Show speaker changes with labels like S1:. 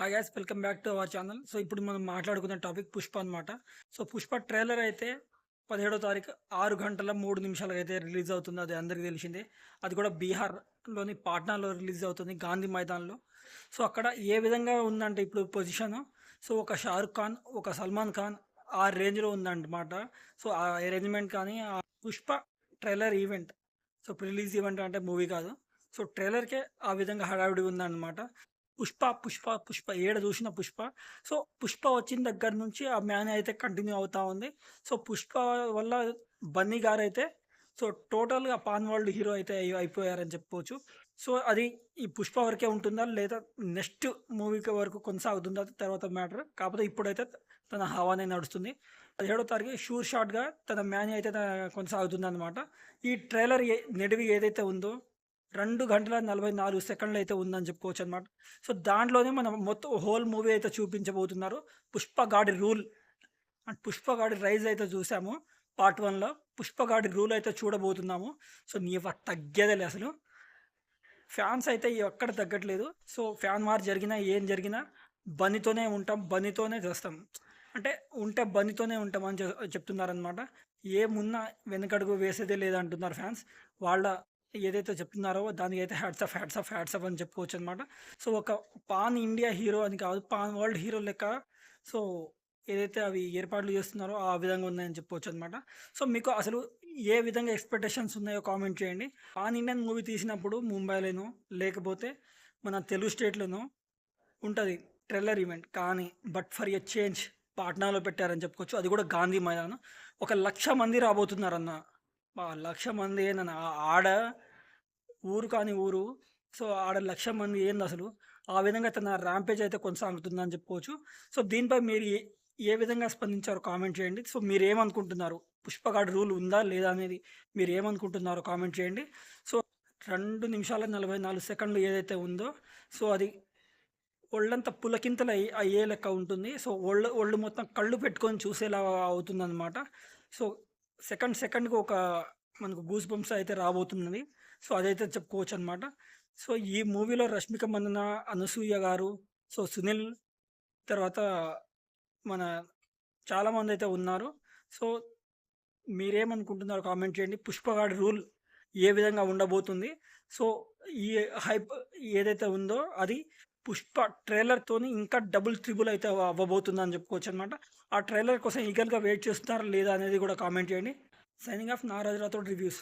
S1: Hi guys, welcome back to our channel. So ఇప్పుడు మనం మాట్లాడుకున్న టాపిక్ పుష్ప అనమాట. సో పుష్ప ట్రైలర్ అయితే 17వ తారీఖు 6 గంటల 3 నిమిషాలకు అయితే రిలీజ్ అవుతుంది. అది అందరికీ తెలిసిందే. అది కూడా బీహార్లోని పాట్నాలో రిలీజ్ అవుతుంది, గాంధీ మైదాన్లో. సో అక్కడ ఏ విధంగా ఉందంటే ఇప్పుడు పొజిషన్, సో ఒక షారుఖ్ ఖాన్, ఒక సల్మాన్ ఖాన్ ఆ రేంజ్లో ఉందన్నమాట. సో ఆ అరేంజ్మెంట్ కానీ ఆ Pushpa trailer event, so release event అంటే మూవీ కాదు, సో ట్రైలర్కే ఆ విధంగా హడావిడి ఉందన్నమాట. పుష్ప పుష్ప పుష్ప ఏడ చూసిన పుష్ప. సో పుష్ప వచ్చిన దగ్గర నుంచి ఆ మ్యాన్ అయితే కంటిన్యూ అవుతా ఉంది. సో పుష్ప వల్ల బన్నీ గారు అయితే సో టోటల్గా పాన్ వరల్డ్ హీరో అయితే అయిపోయారని చెప్పుకోవచ్చు. సో అది ఈ పుష్ప వరకే ఉంటుందా లేదా నెక్స్ట్ మూవీకి వరకు కొనసాగుతుందా తర్వాత మ్యాటర్. కాకపోతే ఇప్పుడైతే తన హవానే నడుస్తుంది. 17వ తారీఖు షూర్ షాట్గా తన మ్యాన్ అయితే కొనసాగుతుంది అనమాట. ఈ ట్రైలర్ నెడివి ఏదైతే ఉందో 2 గంటల 44 సెకండ్లు అయితే ఉందని చెప్పుకోవచ్చు అనమాట. సో దాంట్లోనే మనం మొత్తం హోల్ మూవీ అయితే చూపించబోతున్నారు. 'పుష్ప గాడి రూల్' అండ్ 'పుష్ప గాడి రైజ్' అయితే చూసాము పార్ట్ 1లో. 'పుష్ప గాడి రూల్' అయితే చూడబోతున్నాము. సో తగ్గేదేలే అసలు. ఫ్యాన్స్ అయితే ఎక్కడ తగ్గట్లేదు. సో ఫ్యాన్ వార్ జరిగినా ఏం జరిగినా బన్నీతోనే ఉంటాం, బన్నీతోనే చేస్తాం. అంటే ఉంటే బన్నీతోనే ఉంటామని చెప్తున్నారనమాట. ఏమున్నా వెనకడుగు వేసేదే లేదంటున్నారు ఫ్యాన్స్. వాళ్ళ ఏదైతే చెప్తున్నారో దానికి అయితే హ్యాట్స్ ఆఫ్ అని చెప్పుకోవచ్చు అనమాట. సో ఒక పాన్ ఇండియా హీరో అని కాదు, పాన్ వరల్డ్ హీరో లెక్క సో ఏదైతే అవి ఏర్పాట్లు చేస్తున్నారో ఆ విధంగా ఉన్నాయని చెప్పుకోవచ్చు అనమాట. సో మీకు అసలు ఏ విధంగా ఎక్స్పెక్టేషన్స్ ఉన్నాయో కామెంట్ చేయండి. పాన్ ఇండియన్ మూవీ తీసినప్పుడు ముంబైలోనో లేకపోతే మన తెలుగు స్టేట్లోనో ఉంటుంది ట్రైలర్ ఈవెంట్, కానీ బట్ ఫర్ ఎ చేంజ్ పాట్నాలో పెట్టారని చెప్పుకోవచ్చు. అది కూడా గాంధీ మైదానం. 1,00,000 మంది రాబోతున్నారన్న. 1,00,000 మంది ఏందన్న ఆడ ఊరు కాని ఊరు. సో ఆడ 1,00,000 మంది ఏంది అసలు. ఆ విధంగా తన ర్యాంపేజ్ అయితే కొనసాగుతుందని చెప్పుకోవచ్చు. సో దీనిపై మీరు ఏ విధంగా స్పందించారో కామెంట్ చేయండి. సో మీరేమనుకుంటున్నారు, పుష్పగాడి రూల్ ఉందా లేదా అనేది మీరు ఏమనుకుంటున్నారో కామెంట్ చేయండి. సో 2 నిమిషాల 44 సెకండ్లు ఏదైతే ఉందో సో అది ఒళ్ళంతా పులకింతలు అయ్యే లెక్క ఉంటుంది. సో ఒళ్ళు మొత్తం కళ్ళు పెట్టుకొని చూసేలా అవుతుందన్నమాట. సో సెకండ్కి ఒక మనకు గూస్ బంప్స్ అయితే రాబోతున్నది. సో అదైతే చెప్పుకోవచ్చు అనమాట. సో ఈ మూవీలో రష్మిక మందన, అనసూయ గారు, సో సునీల్, తర్వాత మన చాలామంది అయితే ఉన్నారు. సో మీరేమనుకుంటున్నారో కామెంట్ చేయండి. పుష్పగాడి రూల్ ఏ విధంగా ఉండబోతుంది. సో ఈ హైప్ ఏదైతే ఉందో అది పుష్ప ట్రైలర్తోని ఇంకా డబుల్ ట్రిబుల్ అయితే అవ్వబోతుందని చెప్పుకోవచ్చు అనమాట. ఆ ట్రైలర్ కోసం ఈగర్గా వెయిట్ చేస్తున్నారా లేదా అనేది కూడా కామెంట్ చేయండి. Signing off Nagaraj Rathod reviews.